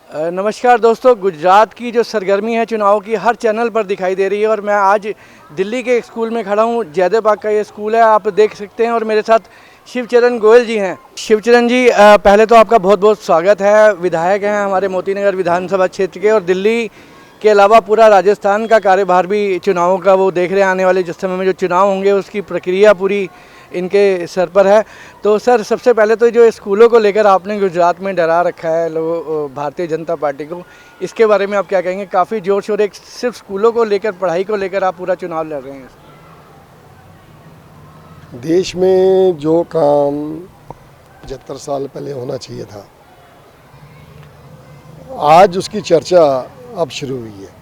नमस्कार दोस्तों, गुजरात की जो सरगर्मी है चुनाव की हर चैनल पर दिखाई दे रही है और मैं आज दिल्ली के एक स्कूल में खड़ा हूँ। जयदेवबाग का ये स्कूल है, आप देख सकते हैं। और मेरे साथ शिवचरण गोयल जी हैं। शिवचरण जी, पहले तो आपका बहुत बहुत स्वागत है। विधायक हैं हमारे मोतीनगर विधानसभा क्षेत्र के, और दिल्ली के अलावा पूरा राजस्थान का कार्यभार भी चुनावों का वो देख रहे हैं। आने वाले जिस समय में जो चुनाव होंगे उसकी प्रक्रिया पूरी इनके सर पर है। तो सर, सबसे पहले तो जो स्कूलों को लेकर आपने गुजरात में डरा रखा है लोगों, भारतीय जनता पार्टी को, इसके बारे में आप क्या कहेंगे? काफ़ी जोर शोर एक सिर्फ स्कूलों को लेकर, पढ़ाई को लेकर आप पूरा चुनाव लड़ रहे हैं। देश में जो काम 75 साल पहले होना चाहिए था, आज उसकी चर्चा अब शुरू हुई है।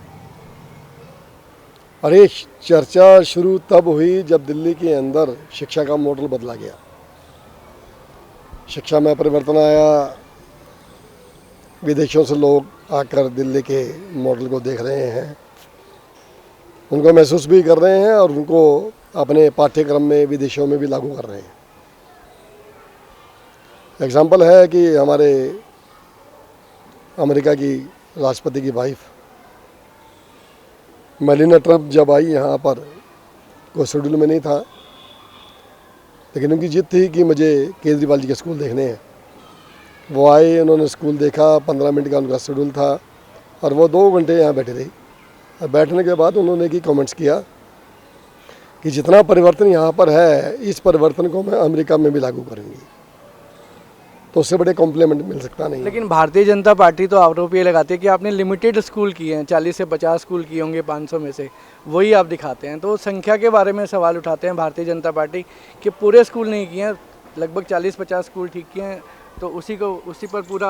और ये चर्चा शुरू तब हुई जब दिल्ली के अंदर शिक्षा का मॉडल बदला गया। शिक्षा में परिवर्तन आया। विदेशों से लोग आकर दिल्ली के मॉडल को देख रहे हैं, उनको महसूस भी कर रहे हैं और उनको अपने पाठ्यक्रम में विदेशों में भी लागू कर रहे हैं। एग्जाम्पल है कि हमारे अमेरिका की राष्ट्रपति की वाइफ मेलिना ट्रम्प जब आई यहाँ पर, कोई शेड्यूल में नहीं था, लेकिन उनकी जिद थी कि मुझे केजरीवाल जी के स्कूल देखने हैं। वो आए, उन्होंने स्कूल देखा, 15 मिनट का उनका शेड्यूल था और वो 2 घंटे यहाँ बैठी रही। और बैठने के बाद उन्होंने की कमेंट्स किया कि जितना परिवर्तन यहाँ पर है, इस परिवर्तन को मैं अमेरिका में भी लागू करूँगी। तो उससे बड़े कॉम्प्लीमेंट मिल सकता नहीं। लेकिन भारतीय जनता पार्टी तो आरोप ये लगाती है कि आपने लिमिटेड स्कूल किए हैं, 40 से 50 स्कूल किए होंगे 500 में से, वही आप दिखाते हैं। तो संख्या के बारे में सवाल उठाते हैं भारतीय जनता पार्टी कि पूरे स्कूल नहीं किए हैं, लगभग 40-50 स्कूल ठीक किए हैं। तो उसी पर पूरा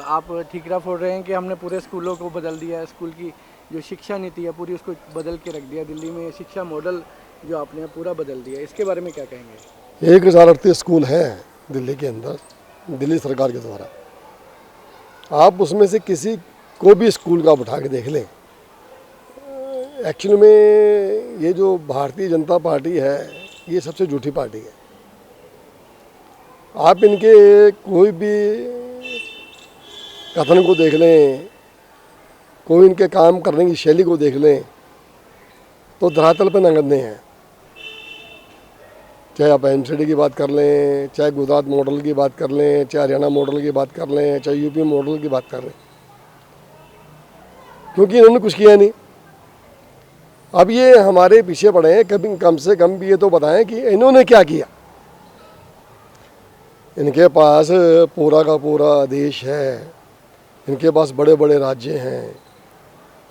आप ठीकरा फोड़ रहे हैं कि हमने पूरे स्कूलों को बदल दिया है। स्कूल की जो शिक्षा नीति है पूरी, उसको बदल के रख दिया। दिल्ली में शिक्षा मॉडल जो आपने पूरा बदल दिया, इसके बारे में क्या कहेंगे? 1038 स्कूल हैं दिल्ली के अंदर, दिल्ली सरकार के द्वारा। आप उसमें से किसी को भी स्कूल का उठा के देख लें। एक्चुअली में ये जो भारतीय जनता पार्टी है, ये सबसे झूठी पार्टी है। आप इनके कोई भी कथन को देख लें, कोई इनके काम करने की शैली को देख लें, तो धरातल पर नगण्य हैं। चाहे आप एनसीडी की बात कर लें, चाहे गुजरात मॉडल की बात कर लें, चाहे हरियाणा मॉडल की बात कर लें, चाहे यूपी मॉडल की बात कर लें, क्योंकि इन्होंने कुछ किया नहीं। अब ये हमारे पीछे पड़े हैं, कभी कम से कम भी ये तो बताएं कि इन्होंने क्या किया। इनके पास पूरा का पूरा देश है, इनके पास बड़े बड़े राज्य हैं।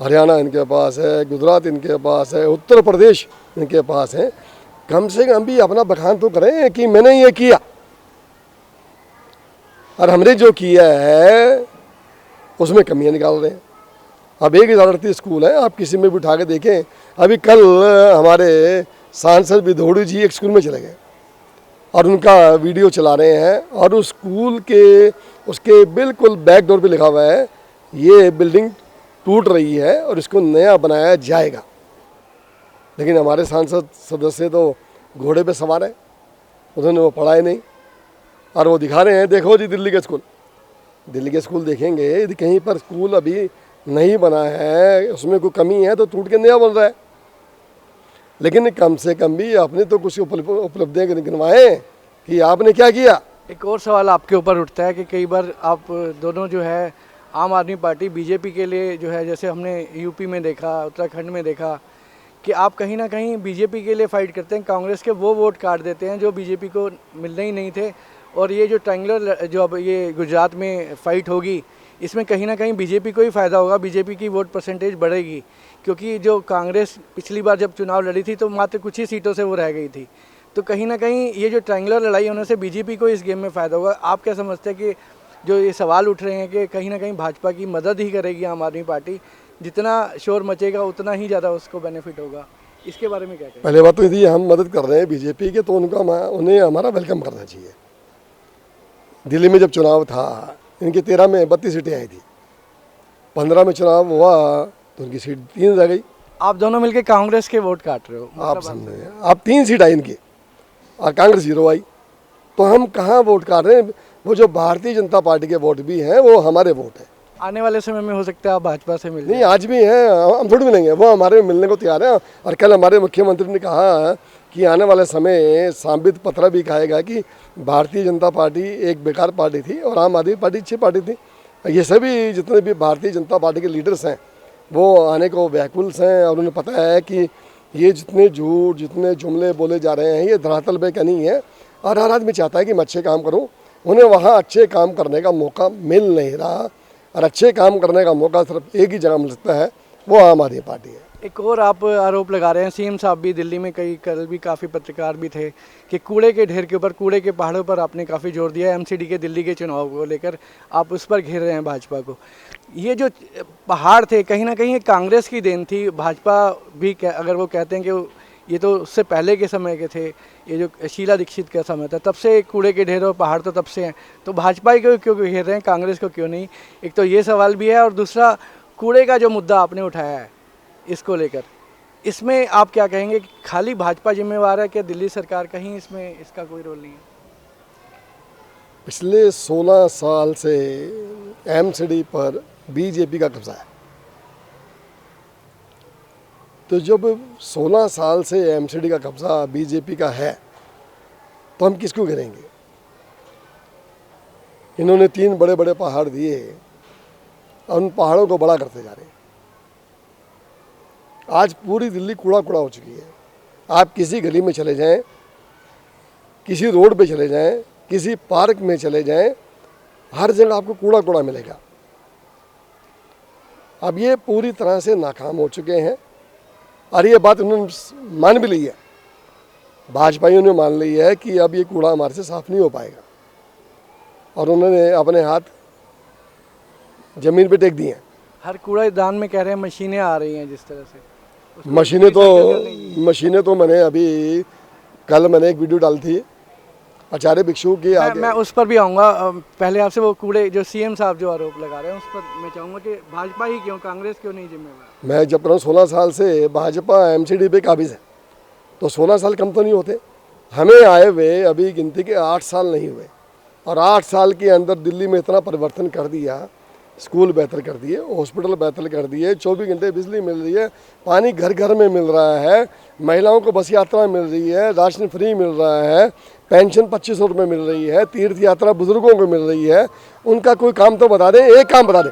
हरियाणा इनके पास है, गुजरात इनके पास है, उत्तर प्रदेश इनके पास है। कम से कम भी अपना बखान तो करें कि मैंने ये किया। और हमने जो किया है उसमें कमियां निकाल रहे हैं। अब 1038 स्कूल है, आप किसी में भी उठा के देखें। अभी कल हमारे सांसद विधोड़ी जी एक स्कूल में चले गए और उनका वीडियो चला रहे हैं, और उस स्कूल के उसके बिल्कुल बैक डोर पे लिखा हुआ है ये बिल्डिंग टूट रही है और इसको नया बनाया जाएगा। लेकिन हमारे सांसद सदस्य तो घोड़े पे सवार है, उन्होंने वो पढ़ा ही नहीं और वो दिखा रहे हैं, देखो जी दिल्ली के स्कूल। दिल्ली के स्कूल देखेंगे, यदि कहीं पर स्कूल अभी नहीं बना है, उसमें कोई कमी है तो टूट के नया बन रहा है। लेकिन कम से कम भी आपने तो कुछ उपलब्धियाँ गिनवाएं कि आपने क्या किया। एक और सवाल आपके ऊपर उठता है कि कई बार आप दोनों जो है आम आदमी पार्टी बीजेपी के लिए जो है, जैसे हमने यूपी में देखा, उत्तराखंड में देखा, कि आप कहीं ना कहीं बीजेपी के लिए फ़ाइट करते हैं, कांग्रेस के वो वोट काट देते हैं जो बीजेपी को मिलने ही नहीं थे। और ये जो ट्रायंगुलर जो अब ये गुजरात में फ़ाइट होगी, इसमें कहीं ना कहीं बीजेपी को ही फ़ायदा होगा, बीजेपी की वोट परसेंटेज बढ़ेगी। क्योंकि जो कांग्रेस पिछली बार जब चुनाव लड़ी थी तो मात्र कुछ ही सीटों से वो रह गई थी। तो कहीं ना कहीं ये जो ट्रायंगुलर लड़ाई होने से बीजेपी को इस गेम में फ़ायदा होगा। आप क्या समझते हैं कि जो ये सवाल उठ रहे हैं कि कहीं ना कहीं भाजपा की मदद ही करेगी आम आदमी पार्टी, जितना शोर मचेगा उतना ही ज़्यादा उसको बेनिफिट होगा, इसके बारे में क्या कहें? पहले बात तो यदि हम मदद कर रहे हैं बीजेपी के, तो उन्हें हमारा वेलकम करना चाहिए। दिल्ली में जब चुनाव था, इनके 13 में 32 सीटें आई थी, 15 में चुनाव हुआ तो उनकी सीट 3 रह गई। आप दोनों मिलकर कांग्रेस के वोट काट रहे हो। आप समझे, आप 3 सीट आई इनकी और कांग्रेस 0 आई, तो हम कहाँ वोट काट रहे हैं? वो जो भारतीय जनता पार्टी के वोट भी हैं वो हमारे वोट हैं। आने वाले समय में हो सकता है आप भाजपा से मिल नहीं, आज भी हैं, हम थोड़ी मिलेंगे, वो हमारे मिलने को तैयार हैं। और कल हमारे मुख्यमंत्री ने कहा कि आने वाले समय सांबित पत्र भी कहेगा कि भारतीय जनता पार्टी एक बेकार पार्टी थी और आम आदमी पार्टी अच्छी पार्टी थी। ये सभी जितने भी भारतीय जनता पार्टी के लीडर्स हैं वो आने को व्याकुल हैं और उन्हें पता है कि ये जितने झूठ, जितने जुमले बोले जा रहे हैं ये धरातल पे का नहीं है। और हर आदमी चाहता है कि मैं अच्छे काम करूँ, उन्हें वहाँ अच्छे काम करने का मौका मिल नहीं रहा। और अच्छे काम करने का मौका सिर्फ एक ही जगह मिल सकता है, वो आम आदमी पार्टी है। एक और आप आरोप लगा रहे हैं, सीएम साहब भी दिल्ली में कल भी काफ़ी पत्रकार भी थे कि कूड़े के ढेर के ऊपर, कूड़े के पहाड़ों पर आपने काफ़ी जोर दिया है। एमसीडी के दिल्ली के चुनाव को लेकर आप उस पर घेर रहे हैं भाजपा को। ये जो पहाड़ थे कहीं ना कहीं कांग्रेस की देन थी। भाजपा भी अगर वो कहते हैं कि ये तो उससे पहले के समय के थे, ये जो शीला दीक्षित का समय था तब से कूड़े के ढेर और पहाड़ तो तब से हैं, तो भाजपा ही को क्यों घेर रहे हैं, कांग्रेस को क्यों नहीं? एक तो ये सवाल भी है और दूसरा कूड़े का जो मुद्दा आपने उठाया है इसको लेकर, इसमें आप क्या कहेंगे कि खाली भाजपा जिम्मेवार है, क्या दिल्ली सरकार कहीं इसमें इसका कोई रोल नहीं है? पिछले 16 साल से एमसीडी पर बीजेपी का कब्जा है। तो जब 16 साल से एमसीडी का कब्जा बीजेपी का है तो हम किसको करेंगे? इन्होंने 3 बड़े बड़े पहाड़ दिए और उन पहाड़ों को बड़ा करते जा रहे हैं। आज पूरी दिल्ली कूड़ा कूड़ा हो चुकी है। आप किसी गली में चले जाएं, किसी रोड पे चले जाएं, किसी पार्क में चले जाएं, हर जगह आपको कूड़ा कूड़ा मिलेगा। अब ये पूरी तरह से नाकाम हो चुके हैं और ये बात उन्होंने मान भी ली है, भाजपाइयों ने मान ली है कि अब ये कूड़ा हमारे से साफ नहीं हो पाएगा और उन्होंने अपने हाथ जमीन पे टेक दिए हैं। हर कूड़ादान में कह रहे हैं मशीनें आ रही हैं जिस तरह से, मशीनें तो मैंने अभी कल मैंने एक वीडियो डाली थी आचार्य भिक्षु की आगे। मैं उस पर भी आऊँगा। पहले आपसे वो कूड़े जो सीएम साहब जो आरोप लगा रहे हैं उस पर मैं चाहूँगा कि भाजपा ही क्यों, कांग्रेस क्यों नहीं जिम्मेवार? मैं जब 16 साल से भाजपा एमसीडी पे काबिज है तो 16 साल कम तो नहीं होते। हमें आए हुए अभी गिनती के 8 साल नहीं हुए और 8 साल के अंदर दिल्ली में इतना परिवर्तन कर दिया। स्कूल बेहतर कर दिए, हॉस्पिटल बेहतर कर दिए, 24 घंटे बिजली मिल रही है, पानी घर घर में मिल रहा है, महिलाओं को बस यात्रा मिल रही है, राशन फ्री मिल रहा है, पेंशन 2500 रुपये मिल रही है, तीर्थ यात्रा बुजुर्गों को मिल रही है। उनका कोई काम तो बता दें, एक काम बता दें।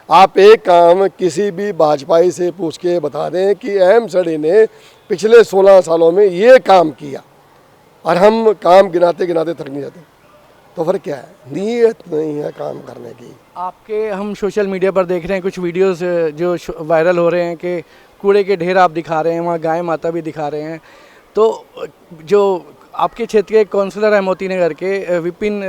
आप एक काम किसी भी भाजपाई से पूछ के बता दें कि एमसीडी ने पिछले 16 सालों में ये काम किया और हम काम गिनाते गिनाते थक नहीं जाते। तो फिर क्या है, नीयत नहीं है काम करने की। आपके हम सोशल मीडिया पर देख रहे हैं कुछ वीडियोस जो वायरल हो रहे हैं कि कूड़े के ढेर आप दिखा रहे हैं, वहाँ गाय माता भी दिखा रहे हैं। तो जो आपके क्षेत्र के काउंसलर हैं मोती नगर के विपिन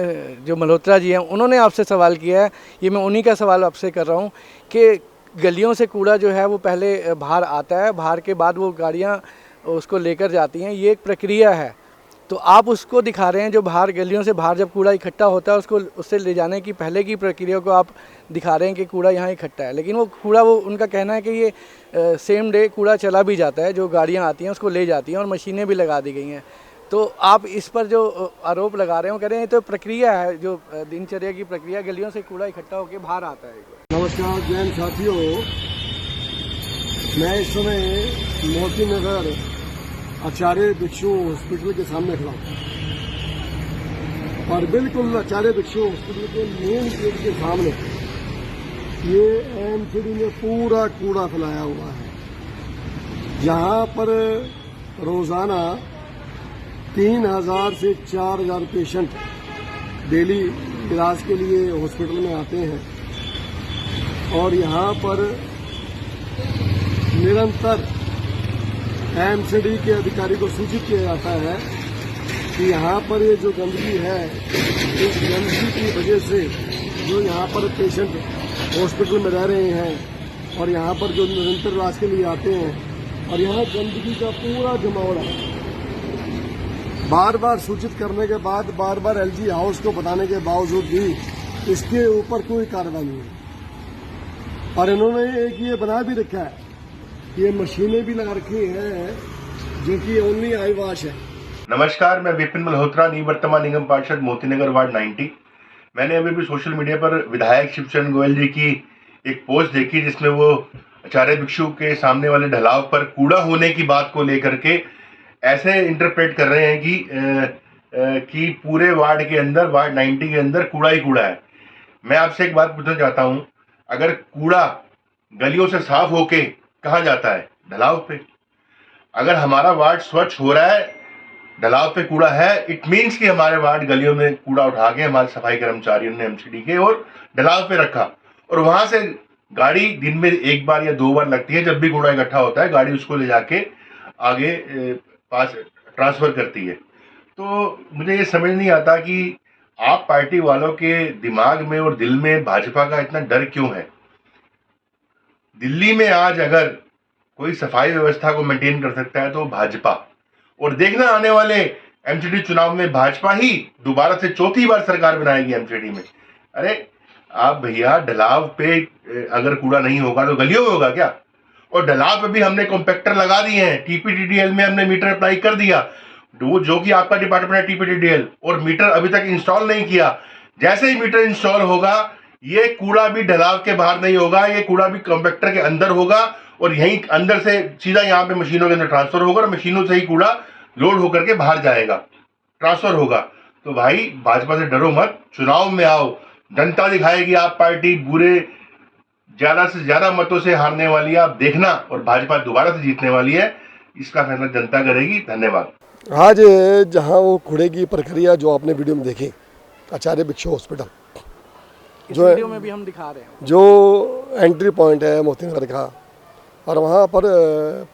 जो मल्होत्रा जी हैं, उन्होंने आपसे सवाल किया है, ये मैं उन्हीं का सवाल आपसे कर रहा हूँ कि गलियों से कूड़ा जो है वो पहले बाहर आता है, बाहर के बाद वो गाड़ियाँ उसको लेकर जाती हैं, ये एक प्रक्रिया है। तो आप उसको दिखा रहे हैं जो बाहर गलियों से बाहर जब कूड़ा इकट्ठा होता है उसको उससे ले जाने की पहले की प्रक्रिया को आप दिखा रहे हैं कि कूड़ा यहाँ इकट्ठा है, लेकिन वो कूड़ा, वो उनका कहना है कि ये सेम डे कूड़ा चला भी जाता है, जो गाड़ियाँ आती हैं उसको ले जाती हैं और मशीनें भी लगा दी गई हैं। तो आप इस पर जो आरोप लगा रहे हैं वो कह रहे हैं ये तो प्रक्रिया है, जो दिनचर्या की प्रक्रिया, गलियों से कूड़ा इकट्ठा होकर बाहर आता है। नमस्कार जैन साथियों, मैं इस समय मोती नगर आचार्य भिक्षु हॉस्पिटल के सामने खड़ा हूँ और बिल्कुल आचार्य भिक्षु हॉस्पिटल के मेन गेट के सामने ये एमसीडी ने पूरा कूड़ा फैलाया हुआ है। यहाँ पर रोजाना 3000 से 4000 पेशेंट डेली इलाज के लिए हॉस्पिटल में आते हैं और यहाँ पर निरंतर एमसीडी के अधिकारी को सूचित किया जाता है कि यहाँ पर ये जो गंदगी है, इस गंदगी की वजह से जो यहाँ पर पेशेंट हॉस्पिटल में रह रहे हैं और यहाँ पर जो निरंतर इलाज के लिए आते हैं और यहाँ गंदगी का पूरा जमावड़ा है। बार बार सूचित करने के बाद, बार बार एलजी हाउस को बताने के बावजूद भी इसके ऊपर कोई कार्रवाई नहीं है। और इन्होंने एक ये बना भी रखा है, ये मशीनें भी लगा रखी हैं जो कि ओनली आई वॉश है। नमस्कार, मैं विपिन मल्होत्रा, निवर्तमान निगम पार्षद मोती नगर वार्ड 90। मैंने अभी भी सोशल मीडिया पर विधायक शिवचरण गोयल जी की एक पोस्ट देखी जिसमें वो आचार्य भिक्षु के सामने वाले ढलाव पर कूड़ा होने की बात को लेकर के ऐसे इंटरप्रेट कर रहे हैं कि पूरे वार्ड के अंदर, वार्ड 90 के अंदर कूड़ा ही कूड़ा है। मैं आपसे एक बात पूछना चाहता हूं, अगर कूड़ा गलियों से साफ होके कहाँ जाता है? ढलाव पे। अगर हमारा वार्ड स्वच्छ हो रहा है, ढलाव पे कूड़ा है, इट मीन्स कि हमारे वार्ड गलियों में कूड़ा उठा के हमारे सफाई कर्मचारियों ने एमसीडी के और ढलाव पे रखा, और वहां से गाड़ी दिन में एक बार या 2 बार लगती है। जब भी कूड़ा इकट्ठा होता है गाड़ी उसको ले जाके आगे पास ट्रांसफर करती है। तो मुझे ये समझ नहीं आता कि आप पार्टी वालों के दिमाग में और दिल में भाजपा का इतना डर क्यों है। दिल्ली में आज अगर कोई सफाई व्यवस्था को मेंटेन कर सकता है तो भाजपा, और देखना आने वाले एमसीडी चुनाव में भाजपा ही दोबारा से चौथी बार सरकार बनाएगी एमसीडी में। अरे आप भैया, ढलाव पे अगर कूड़ा नहीं होगा तो गलियों में होगा क्या? और ढलाव पे भी हमने कॉम्पैक्टर लगा दिए हैं, टीपीटीडीएल में हमने मीटर अप्लाई कर दिया, वो जो कि आपका डिपार्टमेंट है टीपीटीडीएल, और मीटर अभी तक इंस्टॉल नहीं किया। जैसे ही मीटर इंस्टॉल होगा ये कूड़ा भी ढलाव के बाहर नहीं होगा, ये कूड़ा भी कॉम्पैक्टर के अंदर होगा, और यहीं अंदर से सीधा यहाँ पे मशीनों के अंदर ट्रांसफर होगा, और मशीनों से ही कूड़ा लोड होकर के बाहर जाएगा, ट्रांसफर होगा। तो भाई भाजपा से डरो मत, चुनाव में आओ, जनता दिखाएगी आप पार्टी बुरे ज्यादा से ज्यादा मतों से हारने वाली है, आप देखना, और भाजपा दोबारा से जीतने वाली है। इसका फैसला जनता करेगी। धन्यवाद। आज जहाँ वो कूड़े की प्रक्रिया जो आपने वीडियो में देखी, आचार्य भिक्षु हॉस्पिटल जो वीडियो में भी हम दिखा रहे हैं, जो एंट्री पॉइंट है मोती नगर का, और वहाँ पर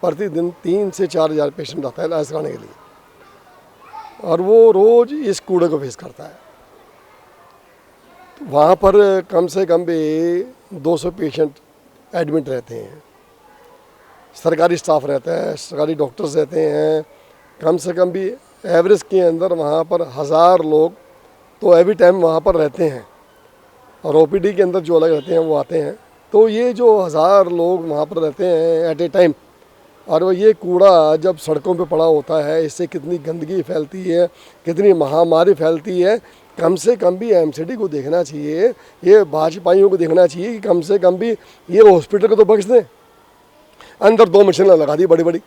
प्रतिदिन 3 से 4 हज़ार पेशेंट आता है इलाज कराने के लिए, और वो रोज़ इस कूड़े को फेस करता है। तो वहाँ पर कम से कम भी 200 पेशेंट एडमिट रहते हैं, सरकारी स्टाफ रहता है, सरकारी डॉक्टर्स रहते हैं, कम से कम भी एवरेज के अंदर वहाँ पर 1000 लोग तो एवरी टाइम वहाँ पर रहते हैं, और ओपीडी के अंदर जो अलग रहते हैं वो आते हैं। तो ये जो 1000 लोग वहाँ पर रहते हैं एट ए टाइम, और वो ये कूड़ा जब सड़कों पे पड़ा होता है, इससे कितनी गंदगी फैलती है, कितनी महामारी फैलती है। कम से कम भी एमसीडी को देखना चाहिए, ये भाजपाइयों को देखना चाहिए कि कम से कम भी ये हॉस्पिटल को तो बख्श दें। अंदर 2 मशीनें लगा दी, बड़ी बड़ी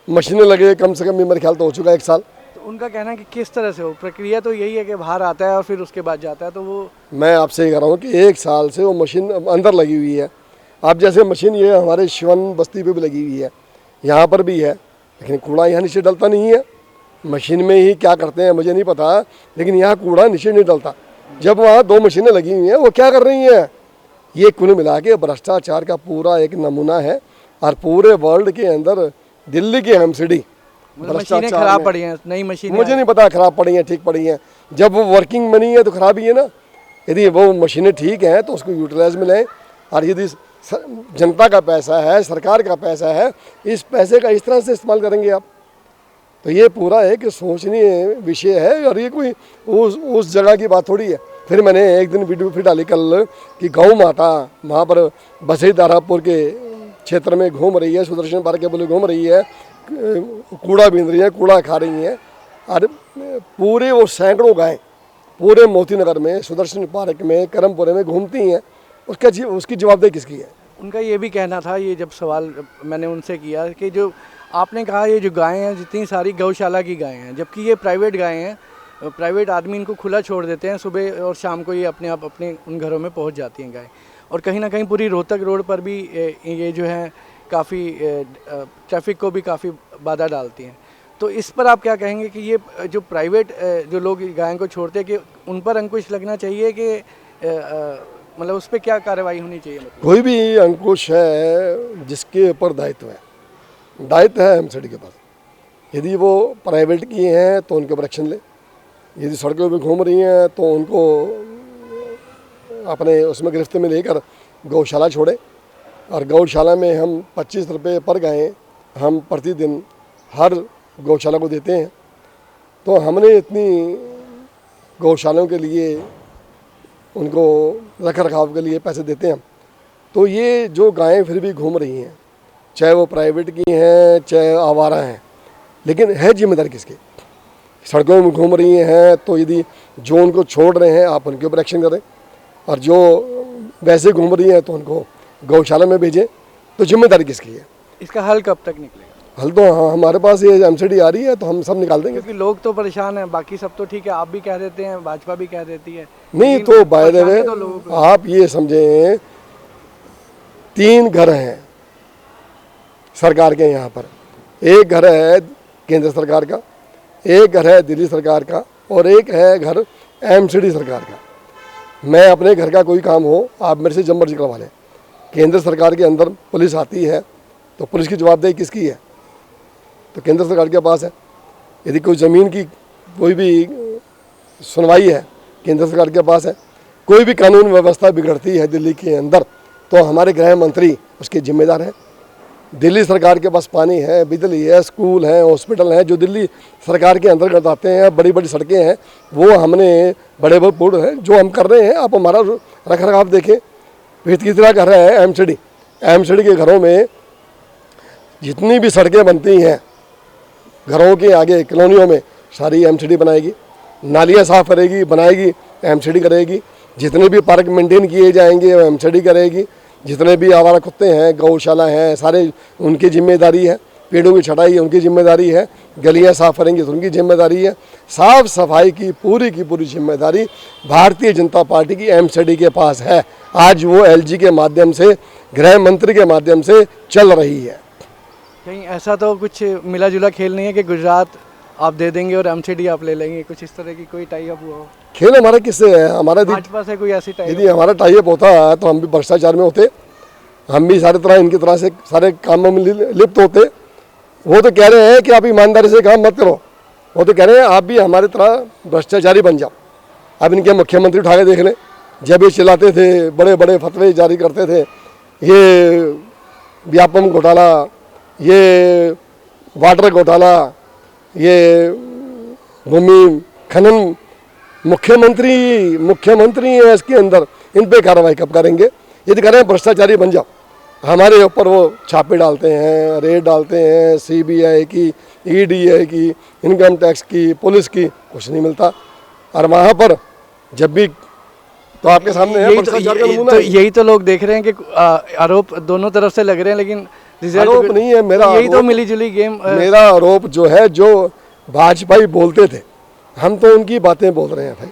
मशीनें लगे, कम से कम भी मेरे ख्याल तो हो चुका है 1 साल। तो उनका कहना है कि किस तरह से हो, प्रक्रिया तो यही है कि बाहर आता है और फिर उसके बाद जाता है। तो वो मैं आपसे ये कह रहा हूँ कि 1 साल से वो मशीन अंदर लगी हुई है। आप जैसे मशीन ये हमारे शिवन बस्ती पे भी लगी हुई है, यहाँ पर भी है, लेकिन कूड़ा यहाँ नीचे डलता नहीं है। मशीन में ही क्या करते हैं मुझे नहीं पता, लेकिन यहाँ कूड़ा नीचे नहीं डलता। जब वहाँ 2 मशीनें लगी हुई हैं, वो क्या कर रही हैं? ये कुल मिला के भ्रष्टाचार का पूरा एक नमूना है, और पूरे वर्ल्ड के अंदर दिल्ली की एमसीडी मशीनें खराब पड़ी हैं, नई मशीनें मुझे नहीं पता खराब पड़ी हैं ठीक पड़ी हैं। जब वो वर्किंग बनी है तो खराब ही है ना। यदि वो मशीनें ठीक हैं तो उसको यूटिलाइज में लें, और यदि जनता का पैसा है, सरकार का पैसा है, इस पैसे का इस तरह से इस्तेमाल करेंगे आप, तो ये पूरा एक सोचनीय विषय है। और ये कोई उस जगह की बात थोड़ी है। फिर मैंने एक दिन वीडियो फिर डाली कल कि गौ माता वहाँ पर बसई दारापुर के क्षेत्र में घूम रही है, सुदर्शन पार्क के बोले घूम रही है, कूड़ा बीन रही है, कूड़ा खा रही हैं, और पूरे वो सैकड़ों गायें पूरे मोती नगर में, सुदर्शन पार्क में, करमपुरे में घूमती हैं। उसकी जवाबदेही किसकी है? उनका ये भी कहना था, ये जब सवाल मैंने उनसे किया कि जो आपने कहा ये जो गायें हैं जितनी सारी गौशाला की गायें हैं, जबकि ये प्राइवेट गायें हैं, प्राइवेट आदमी इनको खुला छोड़ देते हैं, सुबह और शाम को ये अपने आप अपने उन घरों में पहुंच जाती हैं गायें। और कहीं ना कहीं पूरी रोहतक रोड पर भी ये जो है काफ़ी ट्रैफिक को भी काफ़ी बाधा डालती हैं। तो इस पर आप क्या कहेंगे कि ये जो प्राइवेट जो लोग गायों को छोड़ते हैं कि उन पर अंकुश लगना चाहिए कि मतलब उस पर क्या कार्रवाई होनी चाहिए? मतलब कोई भी अंकुश है जिसके ऊपर दायित्व है एमसीडी के पास। यदि वो प्राइवेट की हैं तो उनके ऊपर एक्शन ले, यदि सड़कों पे घूम रही हैं तो उनको अपने उसमें गिरफ्त में लेकर गौशाला छोड़े। और गौशाला में हम 25 रुपये पर गाय हम प्रतिदिन हर गौशाला को देते हैं। तो हमने इतनी गौशालाओं के लिए उनको रख रखाव के लिए पैसे देते हैं। तो ये जो गायें फिर भी घूम रही हैं, चाहे वो प्राइवेट की हैं चाहे आवारा हैं, लेकिन है जिम्मेदारी किसकी? सड़कों में घूम रही हैं, तो यदि जो उनको छोड़ रहे हैं आप उनके ऊपर एक्शन करें, और जो वैसे घूम रही हैं तो उनको गौशाला में भेजें। तो जिम्मेदारी किसकी है? इसका हल कब तक निकलेगा? हल तो हाँ, हमारे पास ये एमसीडी आ रही है तो हम सब निकाल देंगे। क्योंकि लोग तो परेशान हैं, बाकी सब तो ठीक है, आप भी कह देते हैं, भाजपा भी कह देती है। नहीं लेकिन तो बाय द वे परेशानी तो लोगों को है। आप ये समझें 3 घर हैं सरकार के यहाँ पर। एक घर है केंद्र सरकार का, एक घर है दिल्ली सरकार का, और एक है घर एमसीडी सरकार का। मैं अपने घर का कोई काम हो आप मेरे से जब मर्जी करवा लें। केंद्र सरकार के अंदर पुलिस आती है तो पुलिस की जवाबदेही किसकी है? तो केंद्र सरकार के पास है। यदि कोई ज़मीन की कोई भी सुनवाई है केंद्र सरकार के पास है। कोई भी कानून व्यवस्था बिगड़ती है दिल्ली के अंदर तो हमारे गृह मंत्री उसके जिम्मेदार हैं। दिल्ली सरकार के पास पानी है, बिजली है, स्कूल है, हॉस्पिटल है, जो दिल्ली सरकार के अंतर्गत आते हैं, बड़ी बड़ी सड़कें हैं, वो हमने बड़े बड़े पुल हैं जो हम कर रहे हैं। आप हमारा रख रखाव देखें। फिर तीसरा घर है एमसीडी। एमसीडी के घरों में जितनी भी सड़कें बनती हैं घरों के आगे कॉलोनियों में सारी एमसीडी बनाएगी। नालियाँ साफ़ करेगी, बनाएगी, एमसीडी करेगी। जितने भी पार्क मेंटेन किए जाएंगे वो एमसीडी करेगी। जितने भी आवारा कुत्ते हैं, गौशाला हैं, सारे उनकी जिम्मेदारी है। पेड़ों की छटाई उनकी जिम्मेदारी है। गलियां साफ़ करेंगे तो उनकी जिम्मेदारी है। साफ़ सफाई की पूरी जिम्मेदारी भारतीय जनता पार्टी की एमसीडी के पास है। आज वो एलजी के माध्यम से, गृह मंत्री के माध्यम से चल रही है। कहीं ऐसा तो कुछ मिला जुला खेल नहीं है कि गुजरात आप दे देंगे और एमसीडी आप ले लेंगे, कुछ इस तरह की कोई टाई अप हुआ हो? खेल हमारा किससे है? हमारा भाजपा से कोई ऐसी टाई यदि हमारा टाई अप होता है तो हम भी भ्रष्टाचार में होते, हम भी सारे तरह इनकी तरह से सारे कामों में लिप्त होते। वो तो कह रहे हैं कि आप ईमानदारी से काम मत करो, वो तो कह रहे हैं आप भी हमारी तरह भ्रष्टाचारी बन जाओ। अब इनके मुख्यमंत्री उठा के देख लें, जब ये चिल्लाते थे, बड़े बड़े फतवे जारी करते थे, ये व्यापम घोटाला, ये वाटर घोटाला, ये भूमि खनन, मुख्यमंत्री है इसके अंदर, इन पे कार्रवाई कब करेंगे? यदि कह रहे हैं भ्रष्टाचारी बन जाओ, हमारे ऊपर वो छापे डालते हैं, रेड डालते हैं, सीबीआई की, ईडी की, इनकम टैक्स की, पुलिस की, कुछ नहीं मिलता। और वहाँ पर जब भी तो आपके सामने है भ्रष्टाचार का नमूना। यही तो लोग देख रहे हैं कि आरोप दोनों तरफ से लग रहे हैं, लेकिन आरोप नहीं है मेरा, यही तो मिली जुली गेम। मेरा आरोप जो है, जो भाजपाई बोलते थे हम तो उनकी बातें बोल रहे हैं भाई।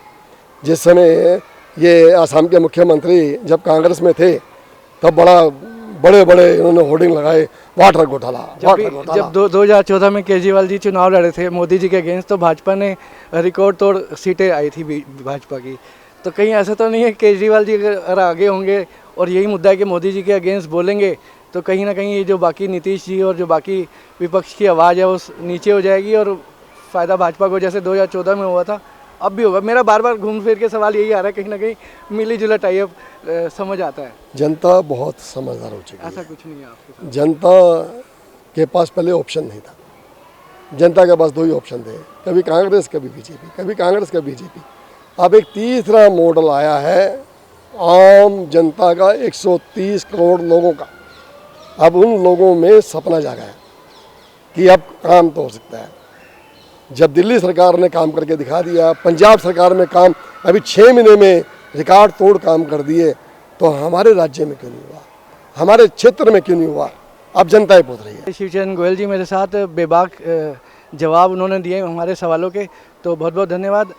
जिस समय ये आसाम के मुख्यमंत्री जब कांग्रेस में थे तब बड़े बड़े इन्होंने होर्डिंग लगाए, वाटर घोटाला, वाटर घोटाला। जब 2014 में केजरीवाल जी चुनाव लड़े थे मोदी जी के अगेंस्ट, तो भाजपा ने रिकॉर्ड तोड़ सीटें आई थी भाजपा की। तो कहीं ऐसा तो नहीं है केजरीवाल जी अगर आगे होंगे और यही मुद्दा है कि मोदी जी के अगेंस्ट बोलेंगे तो कहीं ना कहीं ये जो बाकी नीतीश जी और जो बाकी विपक्ष की आवाज़ है वो नीचे हो जाएगी और फ़ायदा भाजपा को, जैसे 2014 में हुआ था अब भी होगा। मेरा बार बार घूम फिर के सवाल यही आ रहा है, कहीं ना कहीं मिली जुला टाई अप समझ आता है। जनता बहुत समझदार हो चुकी है। ऐसा कुछ नहीं है आपके साथ? जनता के पास पहले ऑप्शन नहीं था। जनता के पास 2 ही ऑप्शन थे, कभी कांग्रेस कभी बीजेपी, कभी कांग्रेस कभी बीजेपी। अब एक तीसरा मॉडल आया है आम जनता का, 130 करोड़ लोगों का। अब उन लोगों में सपना जागा है कि अब काम तो हो सकता है। जब दिल्ली सरकार ने काम करके दिखा दिया, पंजाब सरकार में काम अभी 6 महीने में रिकॉर्ड तोड़ काम कर दिए, तो हमारे राज्य में क्यों नहीं हुआ, हमारे क्षेत्र में क्यों नहीं हुआ? अब जनता ही पूछ रही है। शिवचरण गोयल जी मेरे साथ बेबाक जवाब उन्होंने दिए हमारे सवालों के, तो बहुत बहुत धन्यवाद।